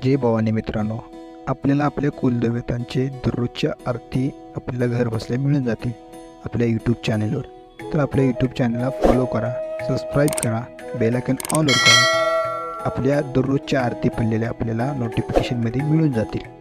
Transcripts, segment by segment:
जय भवानी मित्रांनो, आपल्याला आपल्या कुलदेवतांचे दररोजच्या आरती आपल्याला घर बसल्या मिळून जातील आपल्या यूट्यूब चॅनलवर. तर आपल्या यूट्यूब चॅनलला फॉलो करा, सबस्क्राईब करा, बेल आयकॉन ऑलवर करा. आपल्या दररोजच्या आरती पडलेल्या आपल्याला नोटिफिकेशनमध्ये मिळून जातील.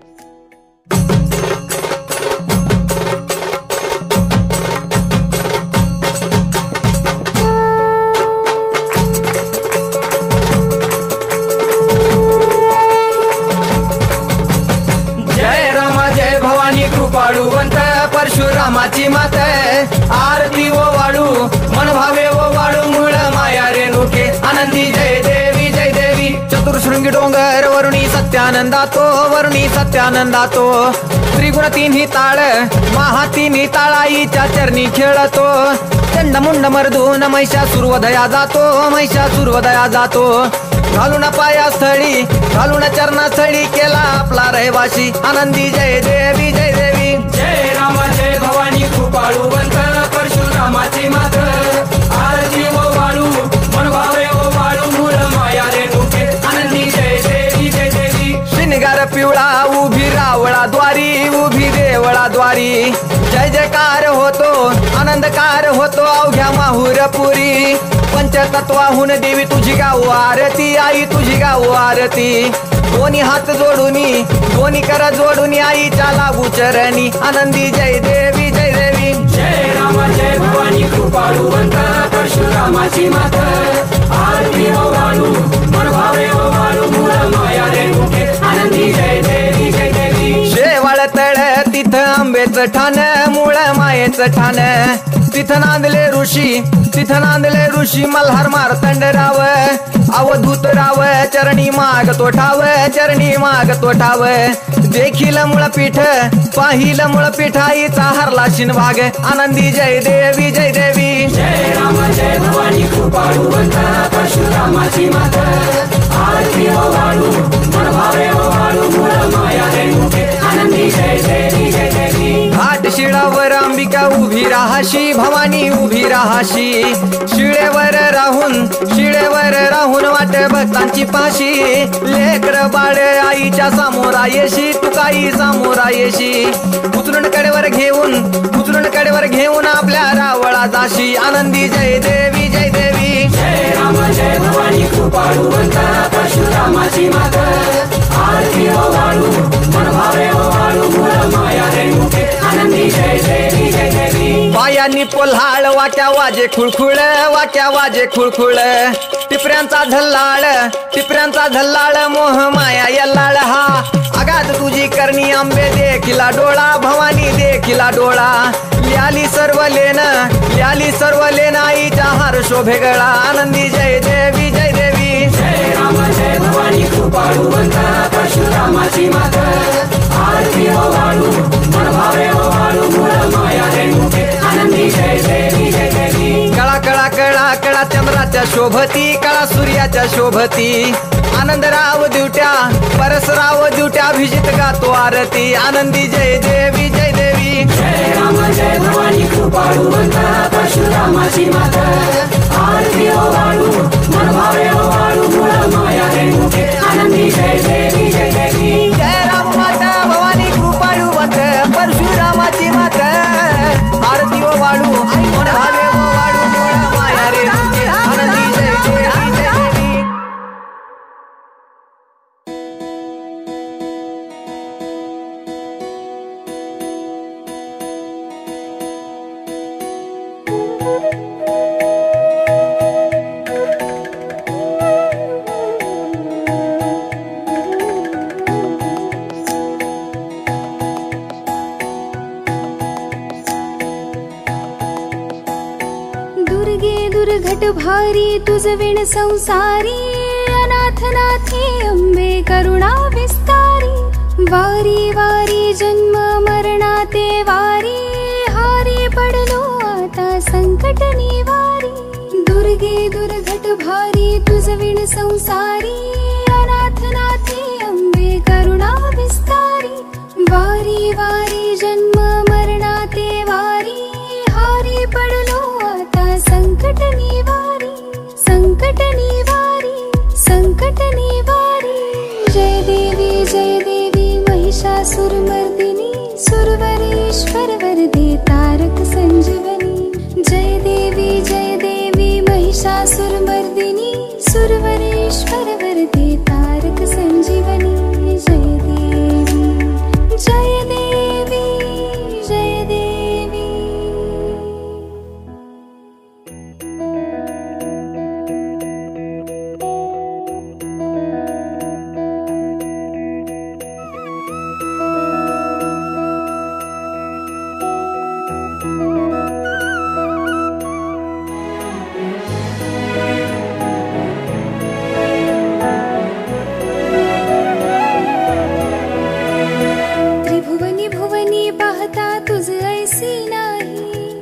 कृपाळुवंत परशुरामाची मात आरती ओ वाळू मन भावे ओ वाळू मूळ माया रेणुके आनंदी जय देवी जय देवी. चतुर्शृंगी डोंगर वरुणी सत्यानंदातो त्रिगुण तिन्ही ताळ महा तिन्ही ताळाईच्या चरणी खेळतो. चंडमुंड मर्दून महिषासुरवधया जातो घालून पायास्थळी घालून चरणास्थळी केला आपला रहिवाशी आनंदी जय देवी जय देवी. जय राम जय भवानी कृपाळुवंत परशुरामाची मात आरती ओ वाळू मन भावे ओ वाळू मूळ माया रेणुके आनंदी जय देवी जय देवी. श्रीनिगार पिवळा उभी रावळा द्वारी जय जयकार होतो आनंदकार होतो अवघ्या माहुरपुरी. पंचतत्वाहून देवी तुझी गाऊ आरती आई तुझी गाऊ आरती. दोन्ही हात जोडूनी दोन्ही कर जोडूनी आईच्या लागू चरणी आनंदी जय देवी जय देवी. जय राम जय भवानी कृपाळुवंत परशुरामाची मात आरती ओ वाळू मन भावे ओ वाळू मूळ माया रेणुके आनंदी जय देवी जय देवी. शेवाळ तळ तिथं आंबेचं ठाण मूळ मायेचं ठाण तिथं नांदले ऋषी मल्हार मार्तंडराव अवधूत राव चरणी माग तो ठाव. देखील मुळपीठ पाहिलं मुळपीठ आईचा हरला शिनभाग आनंदी जय देवी जय देवी. जय राम जय भवानी कृपाळुवंत परशुरामाची मात आरती ओ वाळू मन भावे ओ वाळू मूळ माया रेणुके आनंदी जय देवी जय देवी. घाट शिळावर अंबिका उभी राहाशी भवानी उभी राहाशी. शिळेवर राहून वाट भक्तांची पाशी. लेकर बाळ आईच्या समोरा येशी तुकाई समोरा येशी. उचलून कडेवर घेऊन आपल्या रावळा जाशी आनंदी जय देवी जय देवी. जय राम जय भवानी कृपाळुवंत परशुरामाची मात आरती ओ वाळू मन भावे ओ वाळू मूळ माया रेणुके आनंदी जय देवी जय देवी. पायांनी पोल्हाळ वाट्या वाजे खुळखुळ टिपऱ्यांचा झल्लाळ मोह माया यल्लाळ हा. आगात तुझी करणी आंबे देखिला डोळा भवानी देखिला डोळा. ल्याली सर्व लेन आईच्या हार शोभे गळा आनंदी जय देवी जय देवी. जय राम जय भवानी कृपाळुवंत परशुरामाची मात आरती ओ वाळू मन भावे ओ वाळू मूळ माया रेणुके आनंदी जय देवी जय देवी. कळा चंद्राच्या शोभती कळा सूर्याच्या शोभती. आनंदराव दिवट्या परसराव दिवट्या अभिजित गातो आरती आनंदी जय देवी जय देवी. जय राम जय भवानी कृपाळुवंत परशुरामाची मात आरती ओ वाळू मन भावे ओ वाळू मूळ माया रेणुके आनंदी जय देवी जय देवी. जय राम माता भवानी कृपाळुवंत परशुरामाची मात आरती ओ वाळू मन भावे ओ वाळू मूळ माया रेणुके आनंदी जय देवी जय देवी. दुर्घट भारी तुझ विण संसारी अनाथनाथे अंबे करुणा विस्तारी. वारी वारी जन्म मरणाते वारी हारी पडलो आता संकट निवारी. दुर्गे दुर्घट भारी तुझ विण संसारी अनाथनाथे अंबे करुणा विस्तारी. वारी वारी जन्म मरणाते वारी हारी पडलो आता संकट निवारी. संकट निवारी जय देवी महिषासुरमर्दिनी सुरवरेश्वर वरदे तारक संजीवनी। जय देवी महिषासुरमर्दिनी सुरवरेश्वर वरदे तारक संजीवनी। जय देवी जय देवी जय देवी।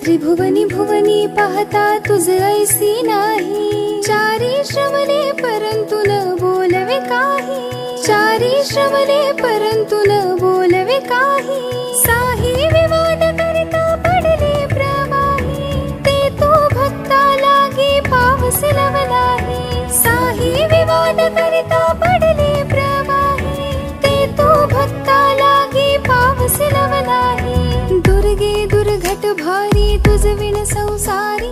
त्रिभुवनी भुवनी पाहता तुझ ऐसी नाही। चारी श्रवणे परंतु न बोलवे काही। चारी श्रवणे परंतु न बोलवे काही। साही विवाद करिता पडले प्रवाही। ते तो भक्ता लागी पावस लवलाही। साही विवाद करिता पडले प्रवाही। ते तो भक्ता लागी पावस लवलाही। दुर्गे दुर्घट भारी तुझ विण संसारी।